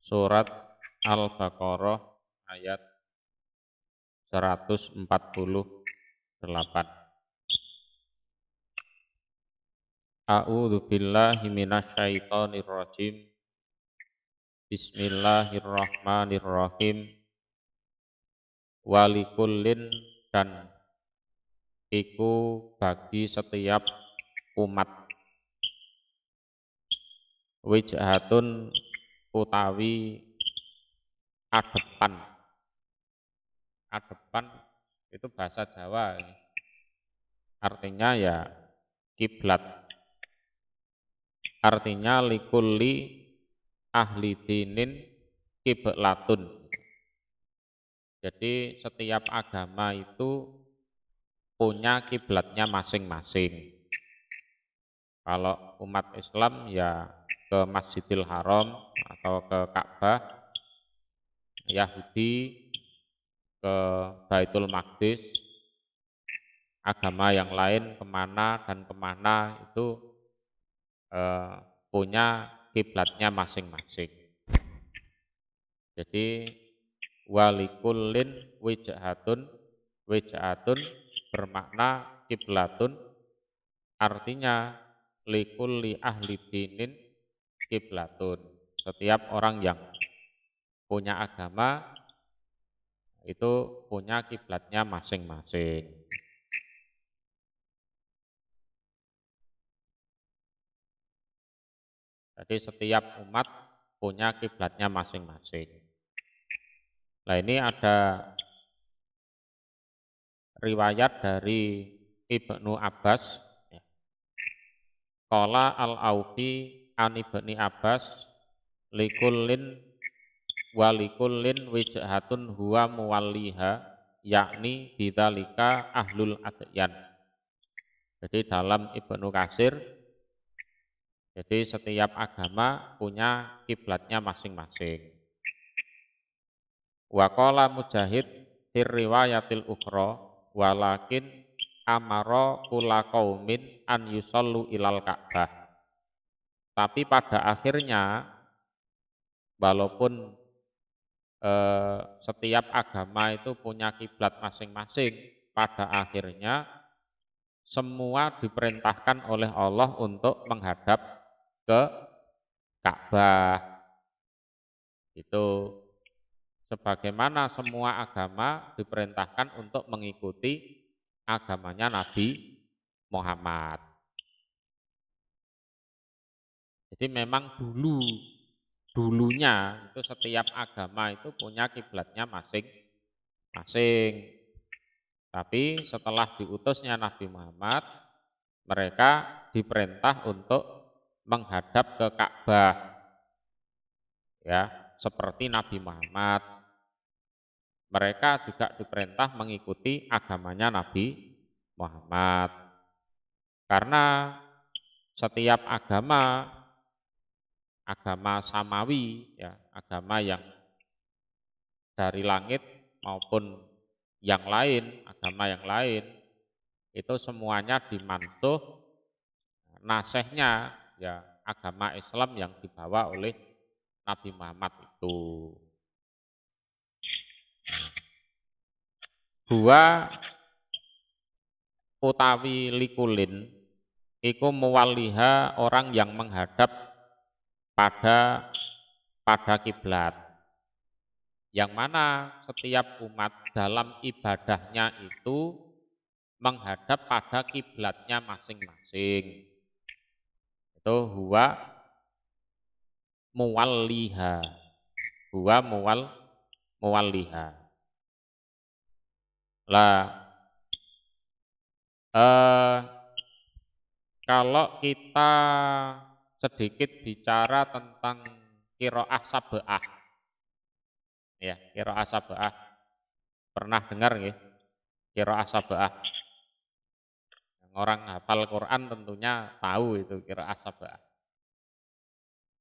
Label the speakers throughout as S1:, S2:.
S1: Surat Al-Baqarah ayat 148. A'udzu billahi minasyaitonir rajim. Bismillahirrahmanirrahim. Walikullin, dan iku bagi setiap umat, wijhatun utawi adepan. Adepan itu bahasa Jawa ini. Artinya ya kiblat. Artinya likulli ahli dinin kiblatun. Jadi setiap agama itu punya kiblatnya masing-masing. Kalau umat Islam ya ke Masjidil Haram atau ke Ka'bah, Yahudi ke Baitul Maqdis, agama yang lain kemana dan kemana itu punya kiblatnya masing-masing. Jadi walikullin wijhatun bermakna kiblatun, artinya likulli ahli dinin kiblatun. Setiap orang yang punya agama itu punya kiblatnya masing-masing. Jadi setiap umat punya kiblatnya masing-masing. Nah, ini ada riwayat dari Ibnu Abbas. Qala al-Aufi an Ibni Abbas likullin walikullin wijhatun huwa muwalliha, yakni bidzalika ahlul adyan. Jadi dalam Ibnu Katsir, jadi setiap agama punya kiblatnya masing-masing. Wa qala Mujahid fir riwayatil ukhra walakin amara kula qaumin an yusallu ilal Ka'bah. Tapi pada akhirnya walaupun setiap agama itu punya kiblat masing-masing, pada akhirnya semua diperintahkan oleh Allah untuk menghadap ke Ka'bah. Itu sebagaimana semua agama diperintahkan untuk mengikuti agamanya Nabi Muhammad. Jadi memang dulunya itu setiap agama itu punya kiblatnya masing-masing. Tapi setelah diutusnya Nabi Muhammad, mereka diperintah untuk menghadap ke Ka'bah. Ya, seperti Nabi Muhammad. Mereka juga diperintah mengikuti agamanya Nabi Muhammad. Karena setiap agama samawi, ya, agama yang dari langit maupun yang lain, agama yang lain, itu semuanya dimansuh nasihnya, ya, agama Islam yang dibawa oleh Nabi Muhammad itu. Huwa utawi likulin iku muwalliha, orang yang menghadap pada kiblat. Yang mana setiap umat dalam ibadahnya itu menghadap pada kiblatnya masing-masing. Itu huwa muwalliha. Huwa muwalliha. Lah kalau kita sedikit bicara tentang qiraah sab'ah. Ya, qiraah sab'ah. Pernah dengar nggih? Qiraah sab'ah. Orang hafal Quran tentunya tahu itu qiraah sab'ah.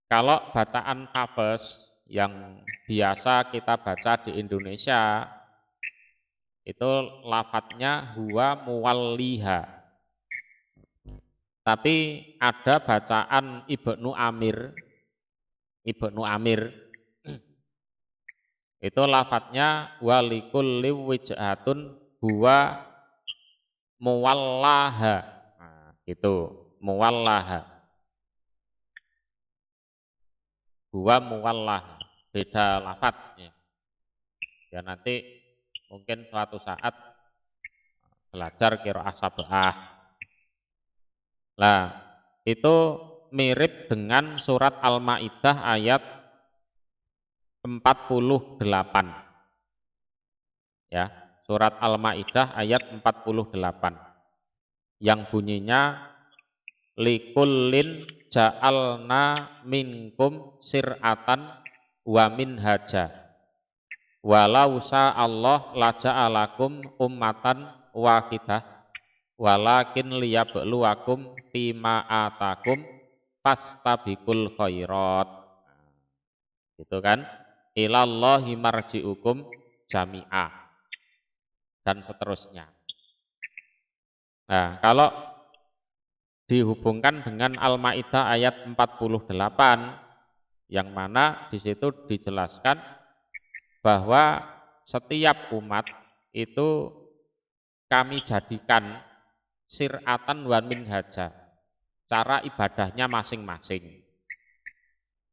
S1: Kalau bacaan hafes yang biasa kita baca di Indonesia itu lafadznya huwa muwalliha. Tapi ada bacaan Ibnu Amir Itu lafadznya walikulli wijhatun huwa muwallaha. Nah, gitu, muwallaha. Huwa muwallaha. Beda lafadznya. Ya nanti mungkin suatu saat belajar qiraah sab'ah. Nah, itu mirip dengan surat Al-Maidah ayat 48. Ya, surat Al-Maidah ayat 48 yang bunyinya likullin ja'alna minkum sir'atan wa minhaja walau Allah la ja'alakum ummatan wahidah walakin liyabluwakum fima atakum fastabikul khairat. Gitu kan? Ilallahi marji'ukum jami'ah dan seterusnya. Nah, kalau dihubungkan dengan Al-Maidah ayat 48 yang mana di situ dijelaskan bahwa setiap umat itu kami jadikan sir'atan wa minhaja, cara ibadahnya masing-masing.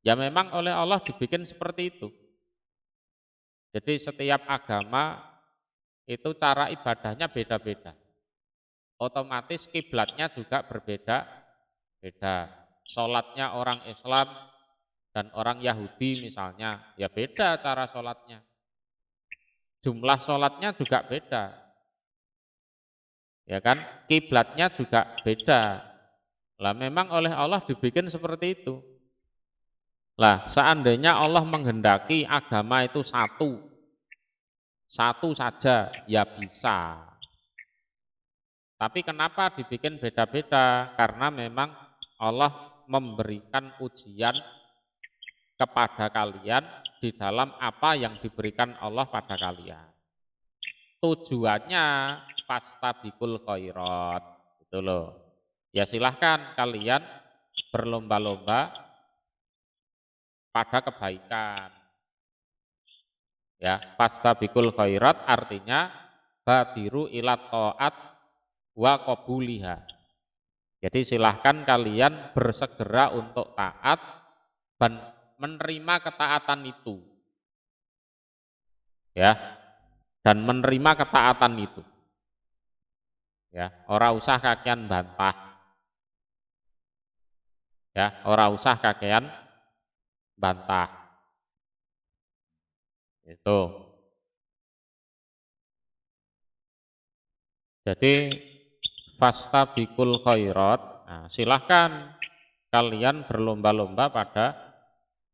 S1: Ya memang oleh Allah dibikin seperti itu. Jadi setiap agama itu cara ibadahnya beda-beda. Otomatis kiblatnya juga berbeda-beda. Sholatnya orang Islam dan orang Yahudi misalnya, ya beda cara sholatnya. Jumlah sholatnya juga beda. Ya kan? Kiblatnya juga beda. Lah memang oleh Allah dibikin seperti itu. Lah seandainya Allah menghendaki agama itu satu saja, ya bisa. Tapi kenapa dibikin beda-beda? Karena memang Allah memberikan ujian kepada kalian di dalam apa yang diberikan Allah pada kalian. Tujuannya fastabikul khairat, gitu loh. Ya silahkan kalian berlomba-lomba pada kebaikan. Ya, fastabikul khairat artinya badiru ila taat wa qabuliha. Jadi silahkan kalian bersegera untuk taat dan menerima ketaatan itu. Ya. Dan menerima ketaatan itu. Ya, ora usah kakean bantah. Ya, ora usah kakean bantah. Itu. Jadi fastabikul khairat, nah, silahkan kalian berlomba-lomba pada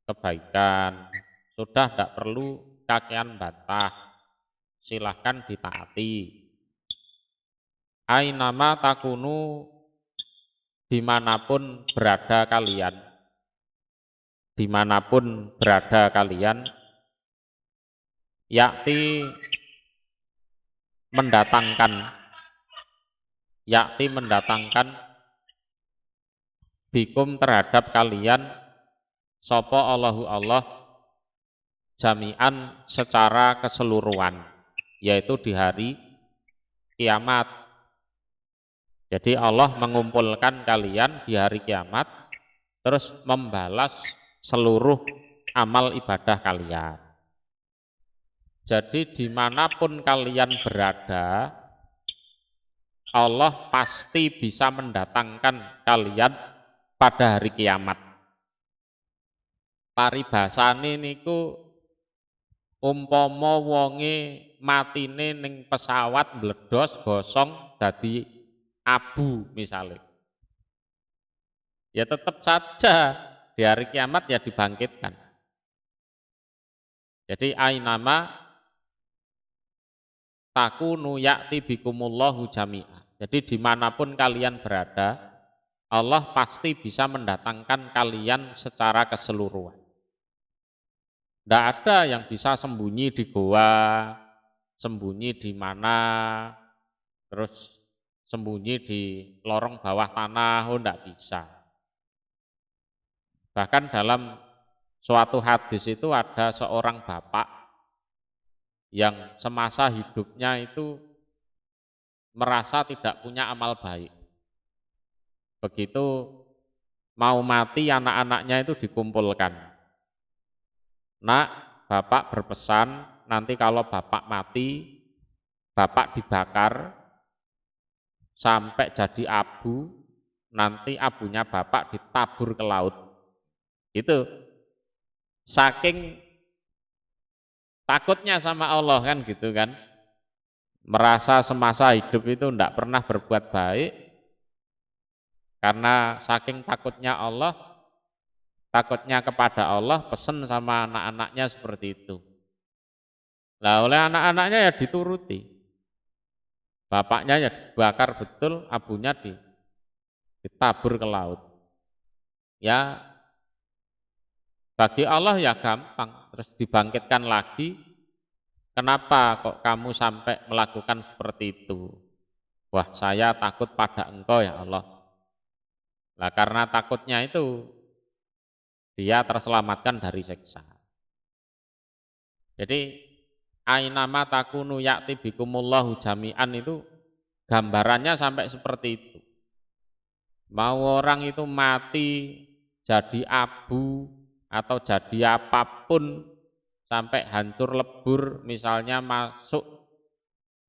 S1: kebaikan. Sudah tidak perlu kakean bantah. Silahkan ditaati. Ainama takunu, dimanapun berada kalian. Dimanapun berada kalian, yakti mendatangkan bikum terhadap kalian sopo Allahu Allah jami'an secara keseluruhan, yaitu di hari kiamat. Jadi Allah mengumpulkan kalian di hari kiamat terus membalas seluruh amal ibadah kalian. Jadi dimanapun kalian berada, Allah pasti bisa mendatangkan kalian pada hari kiamat. Paribasane niku umpama wonge matine ning pesawat mbledos gosong dadi abu misalnya. Ya tetap saja di hari kiamat ya dibangkitkan. Jadi ainama takunu ya'ti bikumullahu jami'ah. Jadi dimanapun kalian berada, Allah pasti bisa mendatangkan kalian secara keseluruhan. Tidak ada yang bisa sembunyi di goa, sembunyi di mana, terus sembunyi di lorong bawah tanah, tidak bisa. Bahkan dalam suatu hadis itu ada seorang bapak yang semasa hidupnya itu merasa tidak punya amal baik. Begitu mau mati anak-anaknya itu dikumpulkan. Nak, bapak berpesan nanti kalau bapak mati, bapak dibakar sampai jadi abu, nanti abunya bapak ditabur ke laut. Itu saking takutnya sama Allah kan gitu kan. Merasa semasa hidup itu tidak pernah berbuat baik, karena saking takutnya Allah, takutnya kepada Allah, pesen sama anak-anaknya seperti itu. Nah, oleh anak-anaknya ya dituruti. Bapaknya ya dibakar betul, abunya ditabur ke laut. Ya, bagi Allah ya gampang, terus dibangkitkan lagi. Kenapa kok kamu sampai melakukan seperti itu? Wah, saya takut pada Engkau ya Allah. Nah, karena takutnya itu dia terselamatkan dari siksa. Jadi ainama takunu ya'ti bikumullahu jami'an itu gambarannya sampai seperti itu. Mau orang itu mati jadi abu atau jadi apapun sampai hancur lebur, misalnya masuk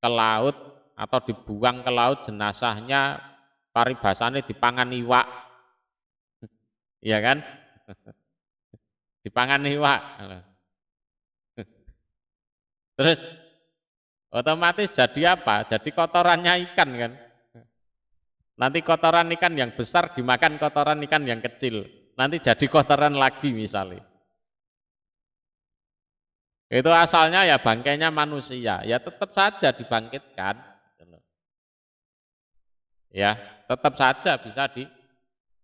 S1: ke laut atau dibuang ke laut, jenazahnya paribasane dipangan iwak, ya kan? Dipangan iwak. Terus otomatis jadi apa? Jadi kotorannya ikan kan? Nanti kotoran ikan yang besar dimakan kotoran ikan yang kecil. Nanti jadi kotoran lagi misalnya. Itu asalnya ya bangkainya manusia, ya tetap saja dibangkitkan. Ya, tetap saja bisa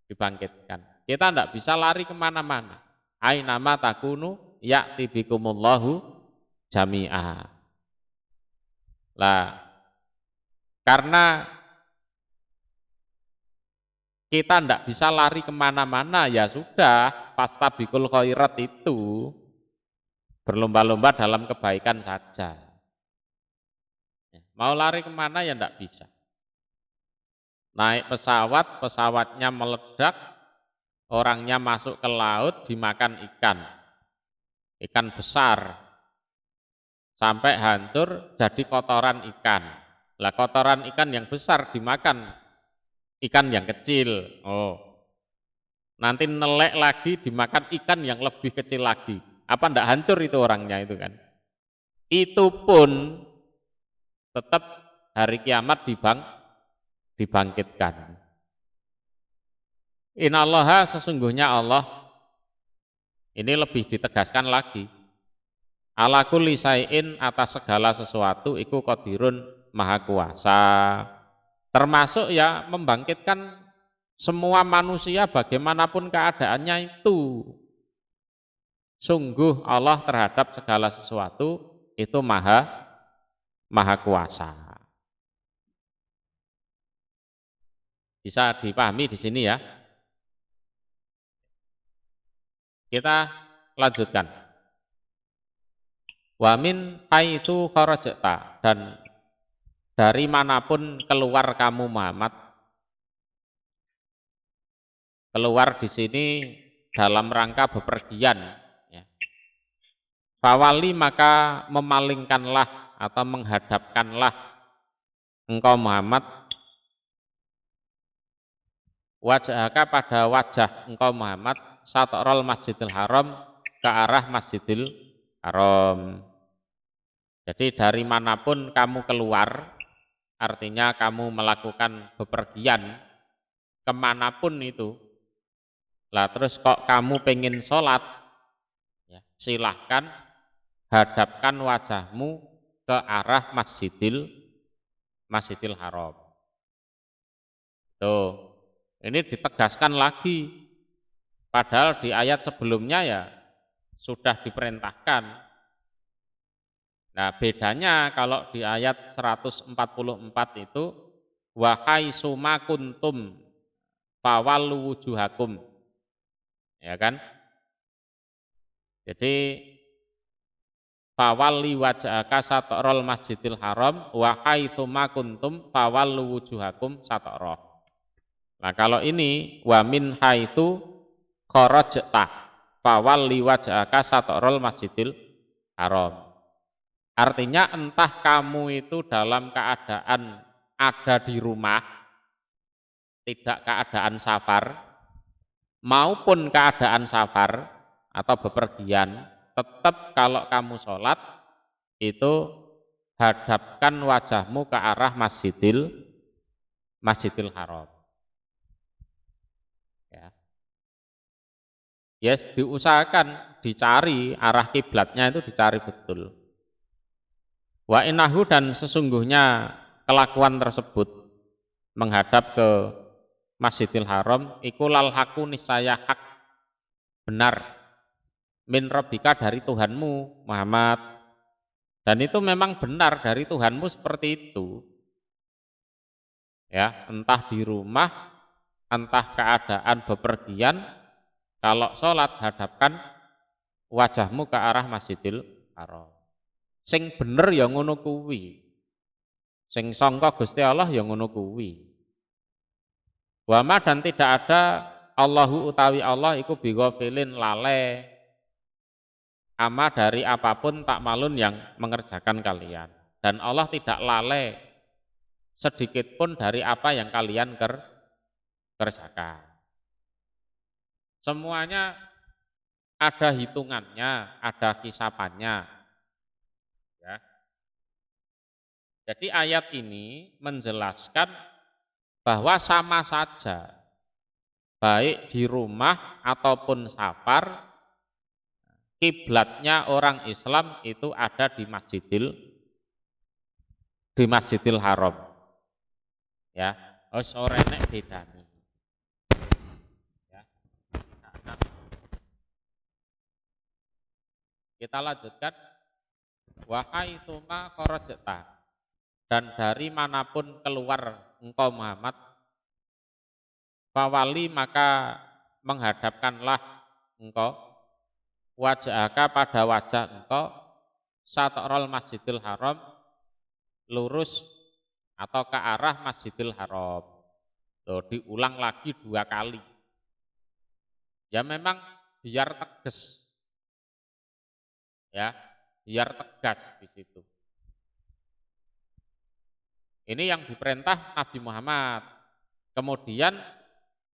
S1: dibangkitkan. Kita tidak bisa lari kemana-mana. Ainama takunu ya'ti bikumullahu jami'ah. Lah, karena kita tidak bisa lari kemana-mana, ya sudah, fastabikul khairat itu berlomba-lomba dalam kebaikan saja. Mau lari kemana ya tidak bisa. Naik pesawat, pesawatnya meledak, orangnya masuk ke laut, dimakan ikan. Ikan besar. Sampai hancur jadi kotoran ikan. Lah kotoran ikan yang besar dimakan ikan yang kecil. Oh. Nanti nelek lagi dimakan ikan yang lebih kecil lagi. Apa ndak hancur itu orangnya itu kan? Itu pun tetap hari kiamat dibangkitkan. Innallaha sesungguhnya Allah, ini lebih ditegaskan lagi. Ala kulli syai'in atas segala sesuatu iku qadirun maha kuasa. Termasuk ya membangkitkan semua manusia bagaimanapun keadaannya itu. Sungguh Allah terhadap segala sesuatu itu maha kuasa. Bisa dipahami di sini ya. Kita lanjutkan. Wa min haitsu kharajta, dan dari manapun keluar kamu Muhammad. Keluar di sini dalam rangka bepergian. Ya. Fawali maka memalingkanlah atau menghadapkanlah engkau Muhammad wajahaka pada wajah engkau Muhammad satrul Masjidil Haram ke arah Masjidil Haram. Jadi dari manapun kamu keluar, artinya kamu melakukan bepergian kemanapun itu. Lah terus kok kamu pengen sholat, ya, silahkan hadapkan wajahmu ke arah Masjidil Haram. Tuh, ini ditegaskan lagi. Padahal di ayat sebelumnya ya sudah diperintahkan. Nah bedanya kalau di ayat 144 itu wahai suma kuntum fawallu wujuhakum, ya kan? Jadi fawalli wajhaka satrul masjidil haram wa haitsu ma kuntum fawallu wujuhakum satrah. Nah, kalau ini wa min haitsu kharajta fawalli wajhaka satrul masjidil haram. Artinya entah kamu itu dalam keadaan ada di rumah, tidak keadaan safar, maupun keadaan safar atau bepergian, tetap kalau kamu sholat itu hadapkan wajahmu ke arah Masjidil Haram. Ya. Yes, diusahakan dicari arah kiblatnya itu dicari betul. Wa innahu dan sesungguhnya kelakuan tersebut menghadap ke Masjidil Haram iku lal haku niscaya hak benar min rabbika dari Tuhanmu Muhammad, dan itu memang benar dari Tuhanmu seperti itu ya, entah di rumah entah keadaan bepergian, kalau sholat hadapkan wajahmu ke arah Masjidil Haram. Sing bener ya ngono kuwi, sing sangka Gusti Allah ya ngono kuwi. Wama dan tidak ada Allahu utawi Allah iku bighafilin lale ama dari apapun tak malun yang mengerjakan kalian, dan Allah tidak lalai sedikit pun dari apa yang kalian kerjakan. Semuanya ada hitungannya, ada hisapannya. Ya. Jadi ayat ini menjelaskan bahwa sama saja baik di rumah ataupun safar, kiblatnya orang Islam itu ada di Masjidil Haram. Ya, ora enek bedane. Ya. Kita lanjutkan wahai tuma kharajta, dan dari manapun keluar engkau Muhammad, fawali maka menghadapkanlah engkau wajhaka pada wajah engkau satrul Masjidil Haram, lurus atau ke arah Masjidil Haram. Tuh, diulang lagi 2 kali. Ya memang biar tegas. Ya, biar tegas di situ. Ini yang diperintah Nabi Muhammad. Kemudian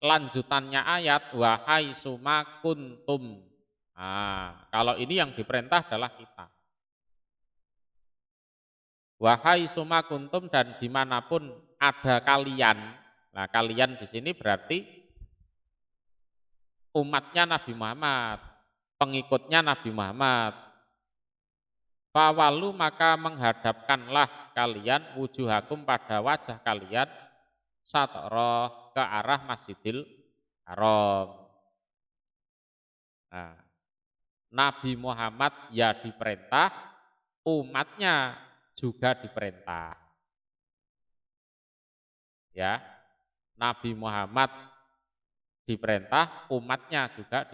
S1: lanjutannya ayat wahai suma kuntum. Nah, kalau ini yang diperintah adalah kita. Wahai suma kuntum, dan dimanapun ada kalian. Nah, kalian di sini berarti umatnya Nabi Muhammad, pengikutnya Nabi Muhammad. Fawalu maka menghadapkanlah kalian wujuhakum pada wajah kalian satroh ke arah Masjidil Haram. Nah, Nabi Muhammad ya diperintah, umatnya juga diperintah. Ya, Nabi Muhammad diperintah, umatnya juga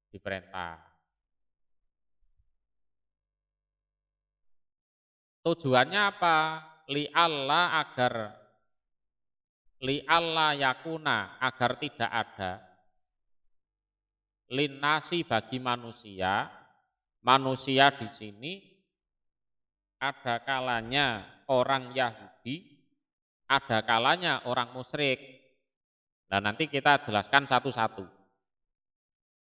S1: diperintah. Tujuannya apa? Li'alla yakuna, agar tidak ada linnasi bagi manusia di sini ada kalanya orang Yahudi, ada kalanya orang musyrik. Nah, nanti kita jelaskan satu-satu.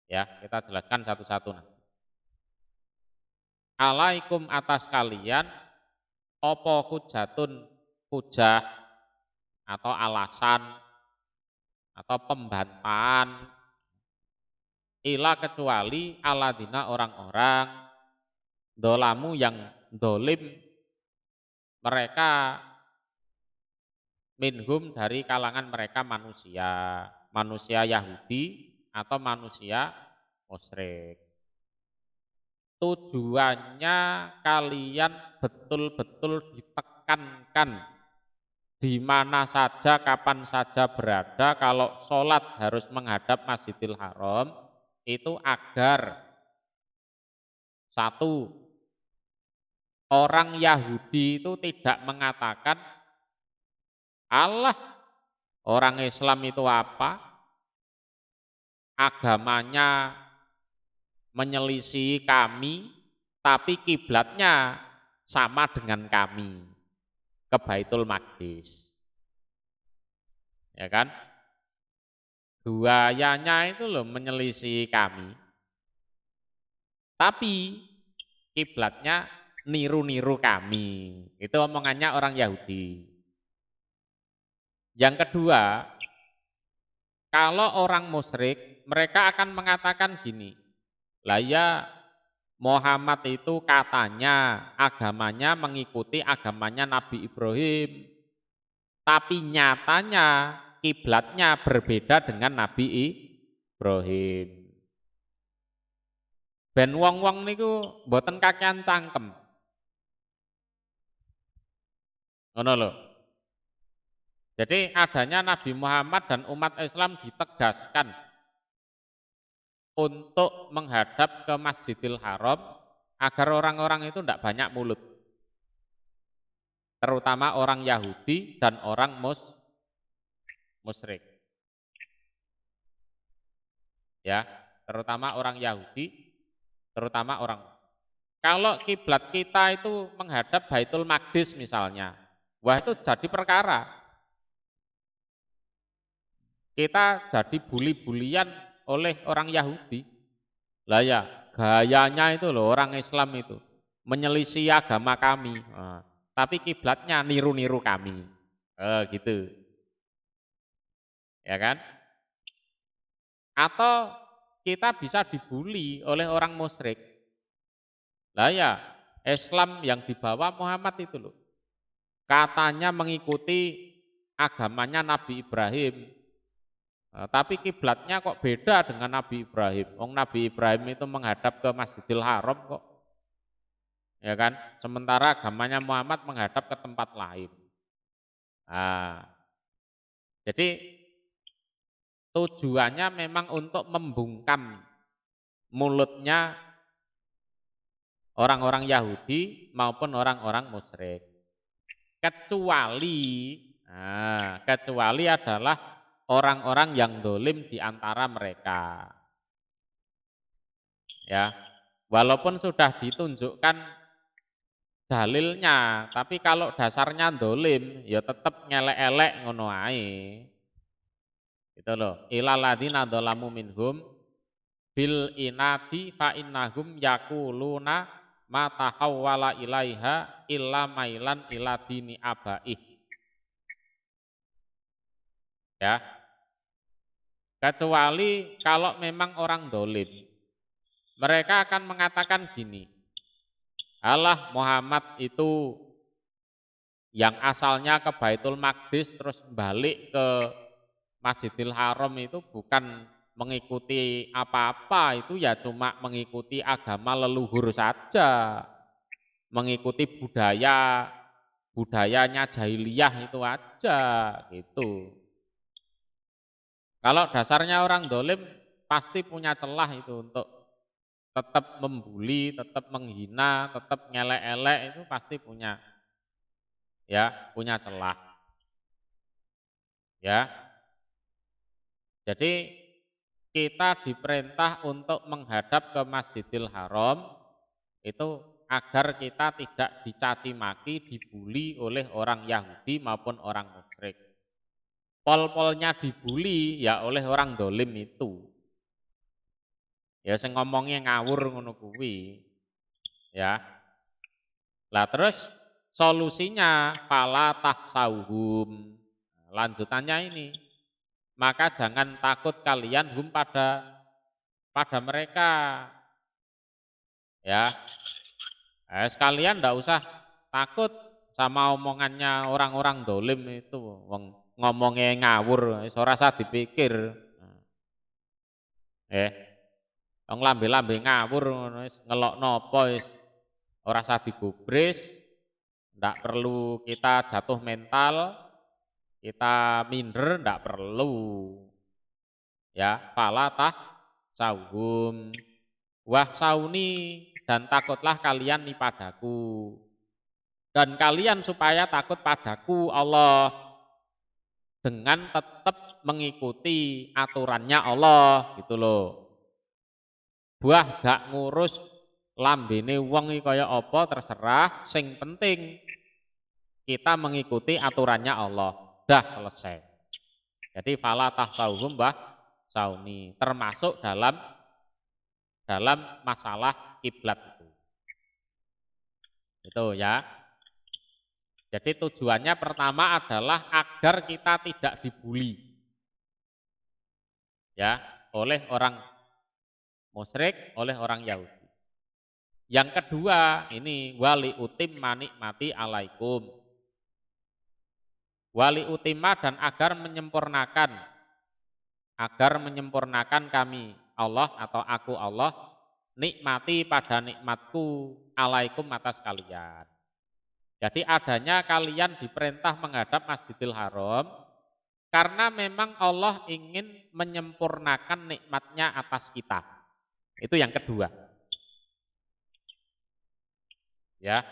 S1: Ya, kita jelaskan satu-satu nanti. Alaikum atas kalian opo hujah atau alasan atau pembantahan ila kecuali aladina orang-orang dolamu yang dolim mereka minhum dari kalangan mereka manusia Yahudi atau manusia musyrik. Tujuannya kalian betul-betul ditekankan di mana saja, kapan saja berada, kalau sholat harus menghadap Masjidil Haram, itu agar Satu, orang Yahudi itu tidak mengatakan, Allah, orang Islam itu apa? Agamanya menyelisih kami, tapi kiblatnya sama dengan kami, ke Baitul Maqdis. Ya kan? Buayanya itu loh menyelisih kami. Tapi kiblatnya niru-niru kami. Itu omongannya orang Yahudi. Yang kedua, kalau orang musyrik, mereka akan mengatakan gini, lah ya Muhammad itu katanya agamanya mengikuti agamanya Nabi Ibrahim, tapi nyatanya kiblatnya berbeda dengan Nabi Ibrahim. Ben wong-wong niku mboten kakean cangkem. Ngono lho. Jadi adanya Nabi Muhammad dan umat Islam ditegaskan untuk menghadap ke Masjidil Haram agar orang-orang itu tidak banyak mulut. Terutama orang Yahudi dan orang musyrik. Ya, terutama orang Yahudi, terutama orang. Kalau kiblat kita itu menghadap Baitul Maqdis misalnya, wah itu jadi perkara. Kita jadi bully-bulian oleh orang Yahudi. Lah ya, gayanya itu loh orang Islam itu menyelisih agama kami. Nah, tapi kiblatnya niru-niru kami. Gitu. Ya kan? Atau kita bisa dibully oleh orang musyrik. Lah ya, Islam yang dibawa Muhammad itu loh. Katanya mengikuti agamanya Nabi Ibrahim. Nah, tapi kiblatnya kok beda dengan Nabi Ibrahim. Nabi Ibrahim itu menghadap ke Masjidil Haram kok. Ya kan? Sementara agamanya Muhammad menghadap ke tempat lain. Nah, jadi tujuannya memang untuk membungkam mulutnya orang-orang Yahudi maupun orang-orang musyrik. Kecuali adalah orang-orang yang dolim di antara mereka. Ya, walaupun sudah ditunjukkan dalilnya, tapi kalau dasarnya dolim, ya tetap ngelek-elek ngono ae. Gitu loh. Ilal ladzina dzalamu minhum bil inadi fa innahum yaquluna ma tahawwala ilaiha illa mailan ila dini abaih. Ya. Kecuali kalau memang orang dolim, mereka akan mengatakan gini, Allah Muhammad itu yang asalnya ke Baitul Maqdis terus balik ke Masjidil Haram itu bukan mengikuti apa-apa, itu ya cuma mengikuti agama leluhur saja, mengikuti budayanya jahiliyah itu aja gitu. Kalau dasarnya orang dolim pasti punya celah itu untuk tetap membuli, tetap menghina, tetap ngelek-elek, itu pasti punya celah. Ya. Jadi kita diperintah untuk menghadap ke Masjidil Haram itu agar kita tidak dicaci maki, dibuli oleh orang Yahudi maupun orang musyrik. Pol-polnya dibuli ya oleh orang dolim itu. Ya sing ngomongnya ngawur ngono kuwi. Ya. Lah terus solusinya fala tahsauhum. Lanjutannya ini. Maka jangan takut kalian pada mereka. Ya. Sekalian ndak usah takut sama omongannya orang-orang dolim itu. Ngomongnya ngawur, ora usah dipikir. Wong lambe-lambe ngawur ngono wis ngelokno apa wis ora usah digubris, ndak perlu kita jatuh mental, kita minder ndak perlu. Ya, fala tah sauhum. Wah sauni dan takutlah kalian padaku. Dan kalian supaya takut padaku Allah dengan tetap mengikuti aturannya Allah gitu loh. Buah gak ngurus lambene wong iki kaya apa terserah, sing penting kita mengikuti aturannya Allah. Dah selesai. Jadi fala tahsauhum bah sauni, termasuk dalam masalah kiblat itu. Itu ya. Jadi tujuannya pertama adalah agar kita tidak dibuli ya oleh orang musyrik, oleh orang Yahudi. Yang kedua ini wali utim manikmati alaikum. Wali utimah dan agar menyempurnakan kami Allah atau aku Allah nikmati pada nikmatku alaikum atas kalian. Jadi adanya kalian diperintah menghadap Masjidil Haram karena memang Allah ingin menyempurnakan nikmatnya atas kita. Itu yang kedua. Ya,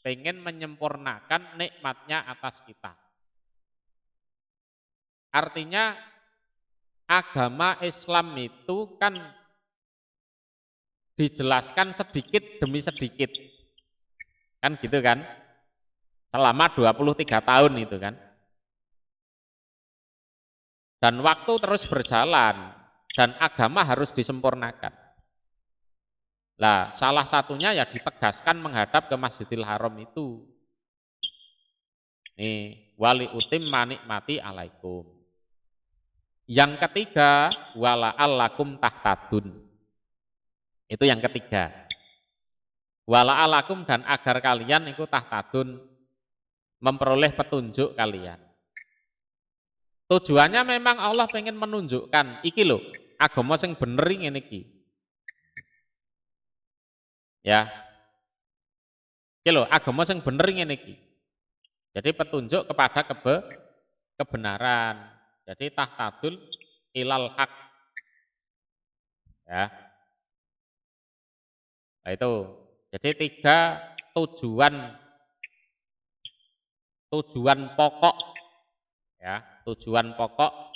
S1: pengen menyempurnakan nikmatnya atas kita. Artinya agama Islam itu kan dijelaskan sedikit demi sedikit. Kan gitu kan? Selama 23 tahun itu kan. Dan waktu terus berjalan dan agama harus disempurnakan. Nah, salah satunya ya ditegaskan menghadap ke Masjidil Haram itu. Nih, wali utim manikmati alaikum. Yang ketiga, wala allakum tahtadun. Itu yang ketiga. Wala alakum dan agar kalian itu tahtadun memperoleh petunjuk kalian. Tujuannya memang Allah pengen menunjukkan iki lho, agama sing bener ngene iki. Ya. Iki lho, agama sing bener ngene iki. Jadi petunjuk kepada kebenaran. Jadi tahtadul ilal haq. Ya. Nah itu. Jadi 3 tujuan pokok ya, tujuan pokok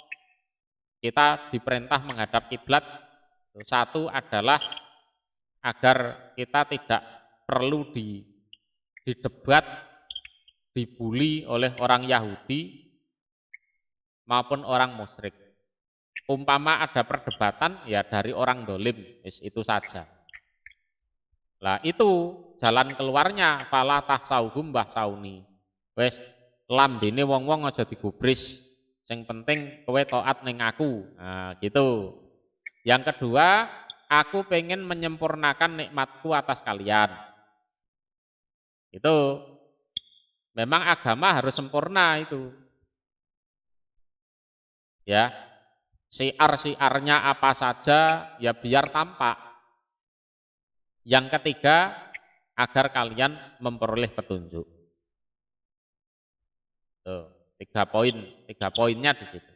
S1: kita diperintah menghadap kiblat. 1 adalah agar kita tidak perlu didebat, dibuli oleh orang Yahudi maupun orang musyrik. Umpama ada perdebatan ya dari orang dolim, itu saja. Lah itu jalan keluarnya fala tahsauhum bahsauni. Wes lambene wong-wong aja digubris. Sing penting kowe taat ning aku. Nah, gitu. Yang kedua, aku pengen menyempurnakan nikmatku atas kalian. Itu memang agama harus sempurna itu. Ya. Siar-siarnya apa saja ya biar tampak. Yang ketiga, agar kalian memperoleh petunjuk. Tuh, 3 poinnya di situ.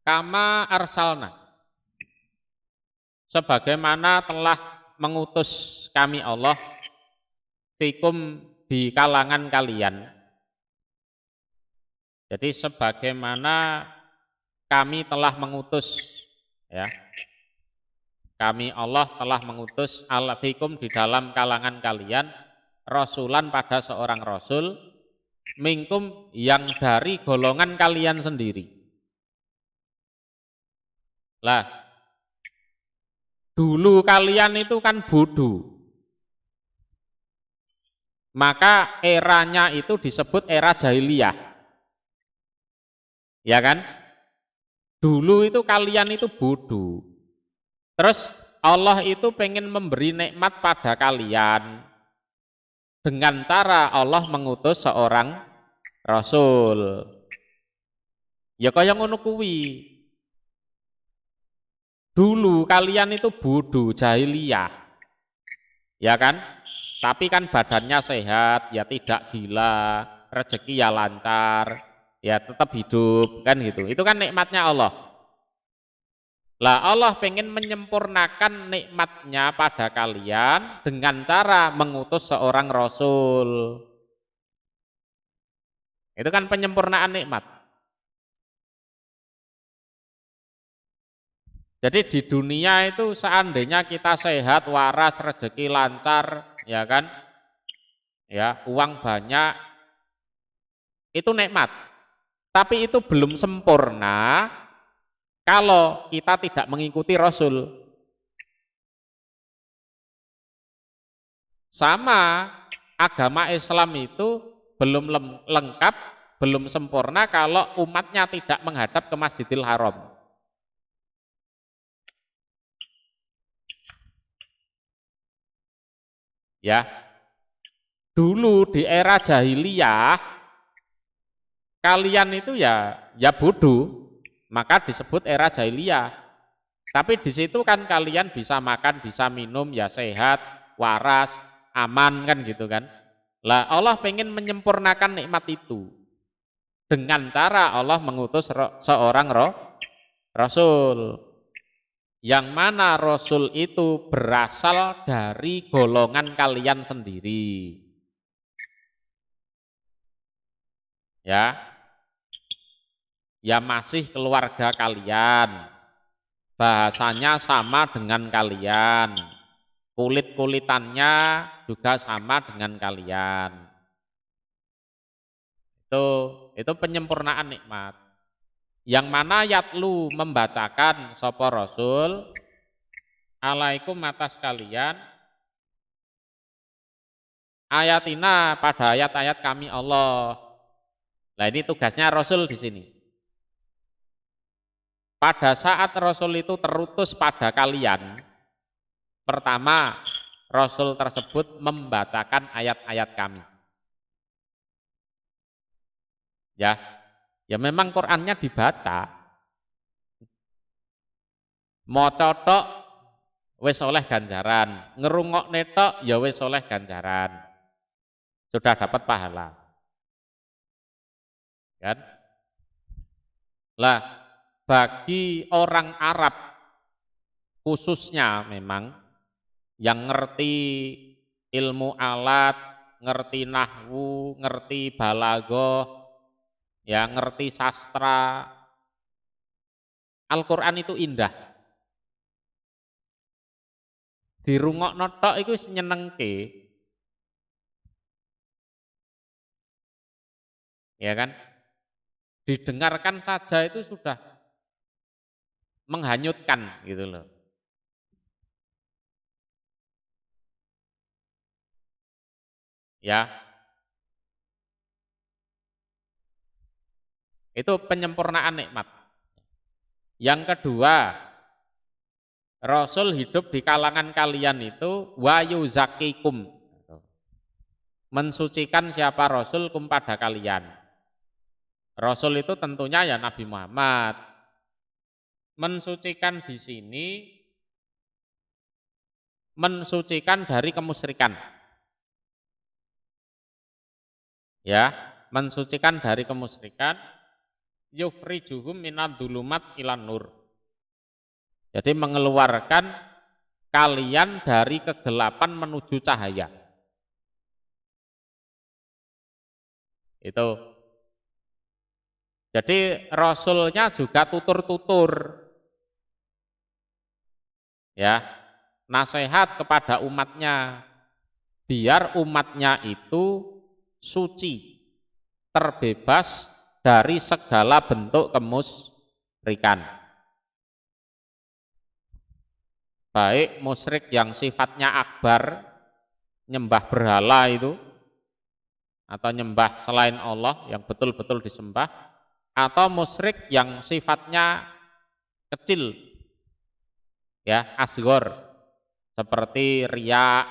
S1: Kama arsalna, sebagaimana telah mengutus kami Allah fikum di kalangan kalian. Jadi sebagaimana kami telah mengutus ya. Kami Allah telah mengutus fikum di dalam kalangan kalian rasulan pada seorang rasul minkum yang dari golongan kalian sendiri. Lah, dulu kalian itu kan bodoh. Maka eranya itu disebut era jahiliyah. Ya kan? Dulu itu kalian itu bodoh. Terus Allah itu pengen memberi nikmat pada kalian dengan cara Allah mengutus seorang rasul. Ya kaya ngono kuwi. Dulu kalian itu bodoh jahiliyah. Ya kan? Tapi kan badannya sehat, ya tidak gila, rezeki ya lancar, ya tetap hidup kan gitu. Itu kan nikmatnya Allah. Lah Allah pengen menyempurnakan nikmatnya pada kalian dengan cara mengutus seorang Rasul. Itu kan penyempurnaan nikmat. Jadi di dunia itu seandainya kita sehat, waras, rezeki lancar, ya kan, ya uang banyak, itu nikmat. Tapi itu belum sempurna kalau kita tidak mengikuti Rasul. Sama agama Islam itu belum lengkap, belum sempurna kalau umatnya tidak menghadap ke Masjidil Haram. Ya, dulu di era jahiliyah kalian itu ya bodoh, maka disebut era jahiliyah. Tapi di situ kan kalian bisa makan, bisa minum, ya sehat, waras, aman kan gitu kan. Lah Allah pengen menyempurnakan nikmat itu dengan cara Allah mengutus seorang Rasul, yang mana Rasul itu berasal dari golongan kalian sendiri. Ya masih keluarga kalian, bahasanya sama dengan kalian, kulit-kulitannya juga sama dengan kalian. Itu penyempurnaan nikmat. Yang mana yatlu membacakan sapa Rasul alaikum atas kalian ayatina pada ayat-ayat kami Allah. Nah ini tugasnya Rasul di sini. Pada saat Rasul itu terutus pada kalian, pertama Rasul tersebut membacakan ayat-ayat kami. Ya memang Qur'annya dibaca. Maca tok wis oleh ganjaran, ngerungokne tok ya wis oleh ganjaran. Sudah dapat pahala. Kan? Lah, bagi orang Arab khususnya memang yang ngerti ilmu alat, ngerti nahwu, ngerti balaghah, ya ngerti sastra, Al-Qur'an itu indah. Dirungokno tok iku wis nyenengke. Ya kan? Didengarkan saja itu sudah menghanyutkan gitu loh. Ya. Itu penyempurnaan nikmat. Yang kedua, Rasul hidup di kalangan kalian itu wayu zakikum, mensucikan siapa Rasul kum pada kalian. Rasul itu tentunya ya Nabi Muhammad. Mensucikan di sini mensucikan dari kemusyrikan. Ya, mensucikan dari kemusyrikan, yukhrijuhum minad dulumat ilan nur. Jadi mengeluarkan kalian dari kegelapan menuju cahaya. Itu. Jadi Rasulnya juga tutur-tutur. Ya, nasihat kepada umatnya. Biar umatnya itu suci, terbebas dari segala bentuk kemusyrikan. Baik musyrik yang sifatnya akbar, nyembah berhala itu, atau nyembah selain Allah yang betul-betul disembah, atau musyrik yang sifatnya kecil, ya asgor, seperti riya,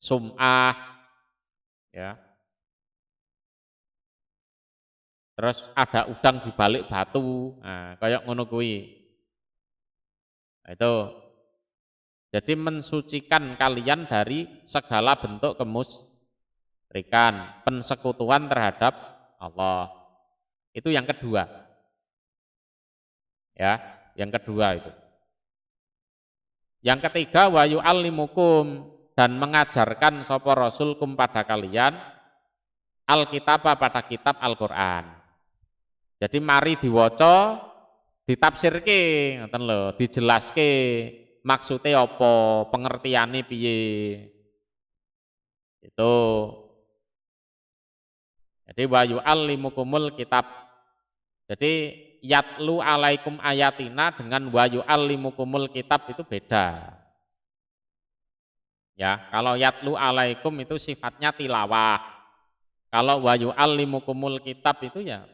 S1: sum'ah, ya. Terus ada udang di balik batu, nah, kayak ngono kuwi. Nah, itu Jadi mensucikan kalian dari segala bentuk kemusyrikan, pensekutuan terhadap Allah. Itu yang kedua. Ya, yang kedua itu. Yang ketiga, wa yu'allimukum, dan mengajarkan sapa rasul kum pada kalian alkitab pada kitab Al-Qur'an. Jadi mari diwaca, ditafsirke, ngoten lho, dijelaske maksudnya apa, pengertiane piye. Itu. Jadi wa yu'allimukumul kitab. Jadi yatlu alaikum ayatina dengan wa yu'allimukumul kitab itu beda. Ya, kalau yatlu alaikum itu sifatnya tilawah. Kalau wa yu'allimukumul kitab itu ya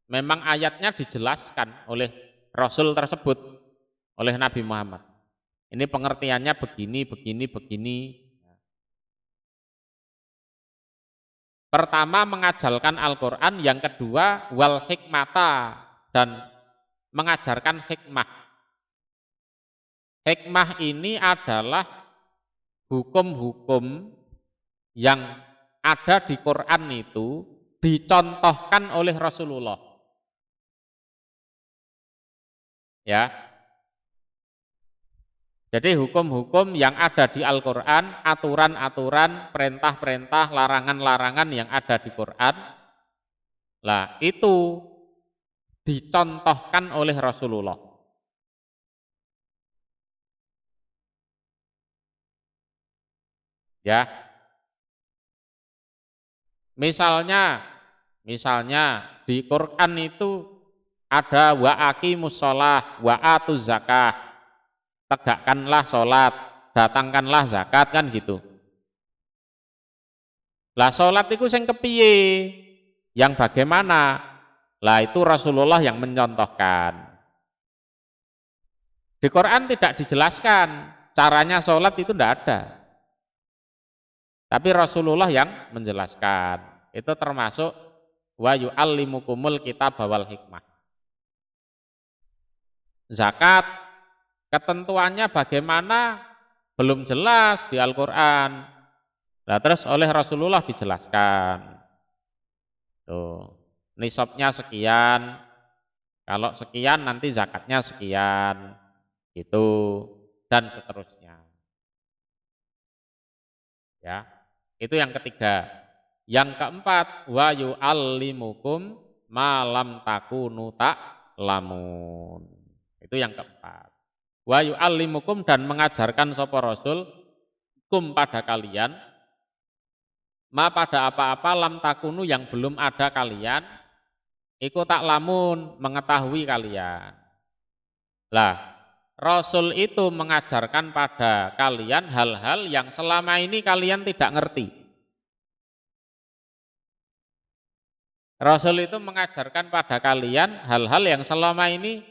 S1: memang ayatnya dijelaskan oleh Rasul tersebut, oleh Nabi Muhammad. Ini pengertiannya begini, begini, begini. Pertama mengajarkan Al-Quran, yang kedua wal hikmata, dan mengajarkan hikmah. Hikmah ini adalah hukum-hukum yang ada di Quran itu dicontohkan oleh Rasulullah. Ya. Jadi hukum-hukum yang ada di Al-Quran, aturan-aturan, perintah-perintah, larangan-larangan yang ada di Quran, lah itu dicontohkan oleh Rasulullah. Ya, misalnya di Quran itu ada wa aqimus shalah wa atuz zakah, tegakkanlah sholat, datangkanlah zakat, kan gitu. Lah sholat itu sing kepiye? Yang bagaimana? Lah itu Rasulullah yang mencontohkan. Di Quran tidak dijelaskan caranya sholat, itu tidak ada. Tapi Rasulullah yang menjelaskan. Itu termasuk wa yu'allimukumul kitab wal hikmah. Zakat, ketentuannya bagaimana belum jelas di Al-Quran. Nah, terus oleh Rasulullah dijelaskan. Tuh, nisabnya sekian, kalau sekian nanti zakatnya sekian, gitu, dan seterusnya. Ya, itu yang ketiga. Yang keempat, wa yu'allimukum ma lam takunu ta'lamun. Itu yang keempat. Wa yu'allimukum, dan mengajarkan sapa Rasul kum pada kalian ma pada apa-apa lam takunu yang belum ada kalian iku ta'lamun, mengetahui kalian. Lah, Rasul itu mengajarkan pada kalian hal-hal yang selama ini kalian tidak ngerti. Rasul itu mengajarkan pada kalian hal-hal yang selama ini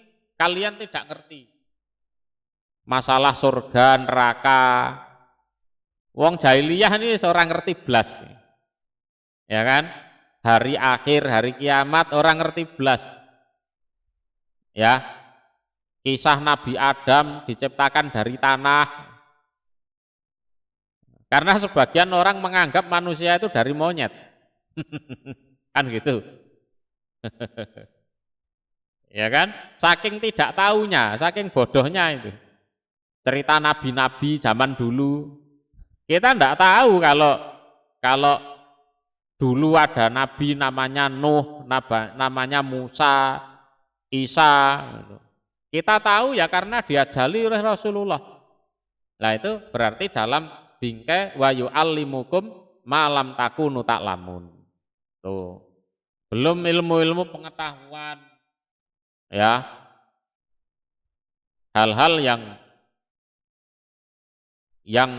S1: kalian tidak ngerti. Masalah surga, neraka. Wong jahiliyah ini seorang ngerti blas. Ya kan? Hari akhir, hari kiamat orang ngerti blas. Ya. Kisah Nabi Adam diciptakan dari tanah. Karena sebagian orang menganggap manusia itu dari monyet. Kan gitu. Ya kan? Saking tidak tahunya, saking bodohnya itu. Cerita nabi-nabi zaman dulu. Kita tidak tahu kalau dulu ada nabi namanya Nuh, namanya Musa, Isa. Kita tahu ya karena diajari oleh Rasulullah. Nah itu berarti dalam bingkai wa yu'allimukum ma lam takunu ta'lamun. Tuh. Belum ilmu-ilmu pengetahuan, ya, hal-hal yang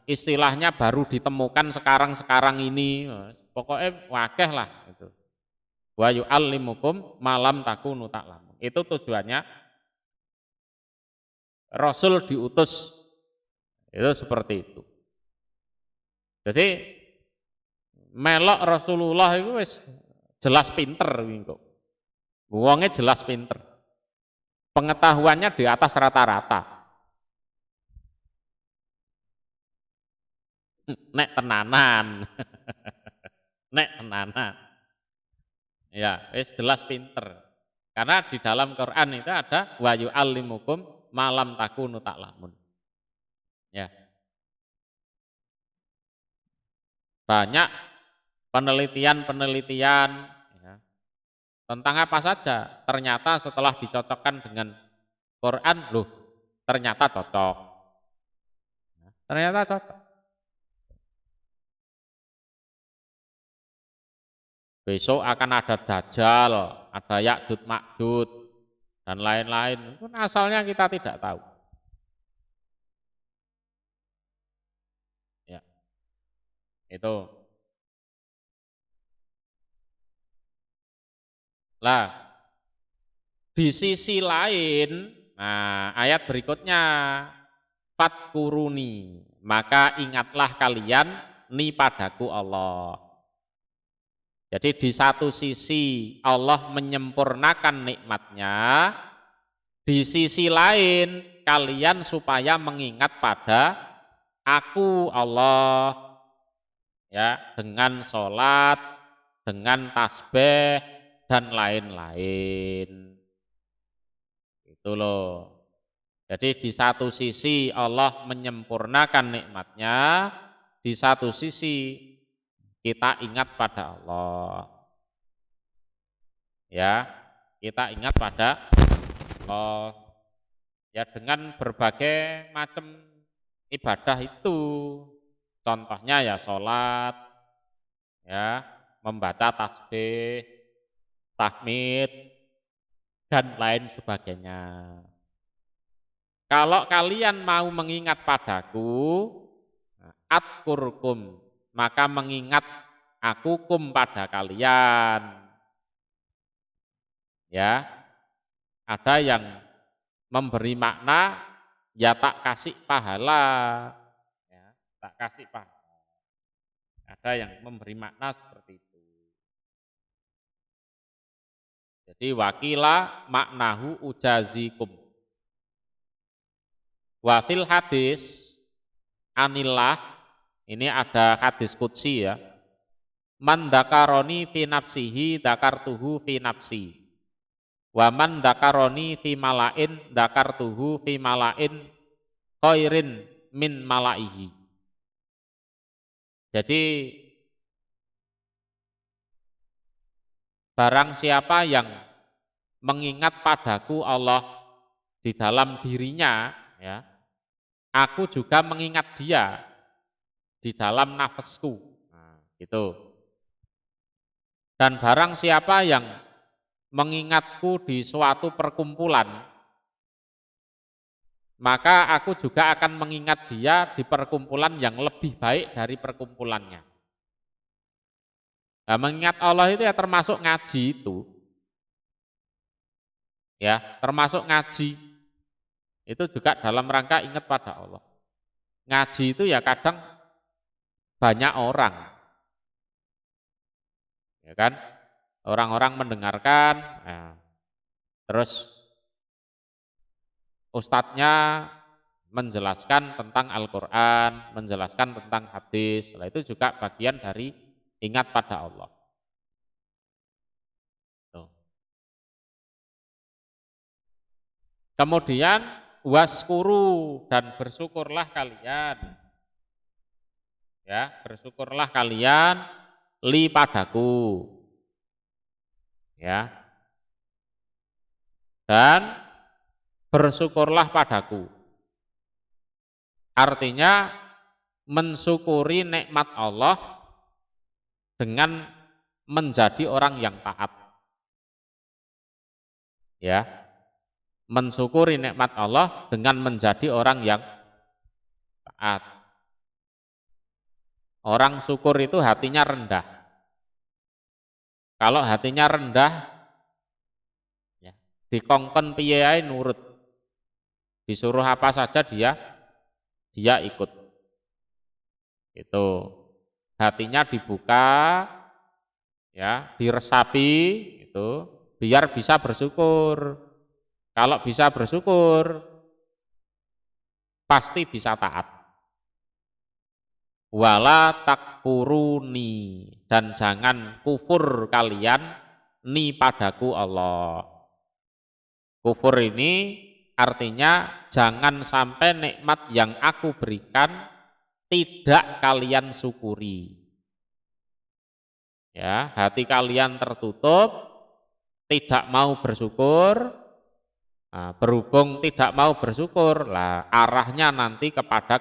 S1: istilahnya baru ditemukan sekarang ini, pokoknya wakeh lah itu. Wa yu'allimukum ma lam takunu ta'lamun. Itu tujuannya Rasul diutus, itu seperti itu. Jadi melok Rasulullah itu wis jelas pinter kok. Wongnya jelas pinter. Pengetahuannya di atas rata-rata. nek tenanan. Nek tenanan. Ya, wis jelas pinter. Karena di dalam Quran itu ada wa yu'allimukum malam takunu ta'lamun. Ya, banyak penelitian-penelitian ya, tentang apa saja. Ternyata setelah dicocokkan dengan Quran, loh, ternyata cocok. Ternyata cocok. Besok akan ada Dajjal, ada Ya'jud Ma'jud, dan lain-lain. Itu asalnya kita tidak tahu. Ya, itu. Lah, di sisi lain, nah ayat berikutnya, Fatkuruni, maka ingatlah kalian ni padaku Allah. Jadi di satu sisi Allah menyempurnakan nikmatnya, di sisi lain kalian supaya mengingat pada aku Allah ya, dengan sholat, dengan tasbih dan lain-lain. Itu loh. Jadi di satu sisi Allah menyempurnakan nikmatnya, di satu sisi kita ingat pada Allah. Ya, kita ingat pada Allah. Ya dengan berbagai macam ibadah itu. Contohnya ya sholat, ya, membaca tasbih, tahmid, dan lain sebagainya. Kalau kalian mau mengingat padaku, atkurkum, maka mengingat aku kum pada kalian. Ya, ada yang memberi makna, ya tak kasih pahala. Ya, tak kasih pahala. Ada yang memberi makna seperti itu. Jadi wakila maknahu ujazikum. Wafil hadis anillah, ini ada hadis qudsi ya. Man dakaroni fi nafsihi dakartuhu fi nafsi. Wa man dakaroni fi malain dakartuhu fi malain khairin min malaihi. Jadi barang siapa yang mengingat padaku Allah di dalam dirinya, ya, aku juga mengingat dia di dalam nafasku. Nah, gitu. Dan barang siapa yang mengingatku di suatu perkumpulan, maka aku juga akan mengingat dia di perkumpulan yang lebih baik dari perkumpulannya. Nah, mengingat Allah itu ya termasuk ngaji itu. Ya, termasuk ngaji. Itu juga dalam rangka ingat pada Allah. Ngaji itu ya kadang banyak orang. Ya kan? Orang-orang mendengarkan, nah, terus ustadznya menjelaskan tentang Al-Quran, menjelaskan tentang hadis. Nah, itu juga bagian dari ingat pada Allah. Tuh. Kemudian waskuru, dan bersyukurlah kalian. Ya, bersyukurlah kalian li padaku. Ya. Dan bersyukurlah padaku. Artinya mensyukuri nikmat Allah dengan menjadi orang yang taat. Ya. Mensyukuri nikmat Allah dengan menjadi orang yang taat. Orang syukur itu hatinya rendah. Kalau hatinya rendah, ya, dikongkon piye ae nurut. Disuruh apa saja dia ikut. Itu hatinya dibuka, ya, diresapi, itu biar bisa bersyukur. Kalau bisa bersyukur, pasti bisa taat. wala takfuruni, dan jangan kufur kalian ni padaku Allah. Kufur ini artinya jangan sampai nikmat yang aku berikan tidak kalian syukuri. Ya, hati kalian tertutup, tidak mau bersyukur. Nah, berhubung tidak mau bersyukur, lah arahnya nanti kepada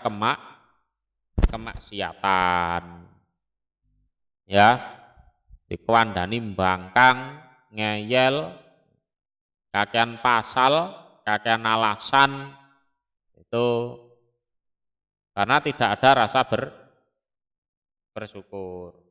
S1: kemaksiatan. Ya, dikuandani mbangkang, ngeyel, kakean pasal, kakean alasan, itu karena tidak ada rasa bersyukur.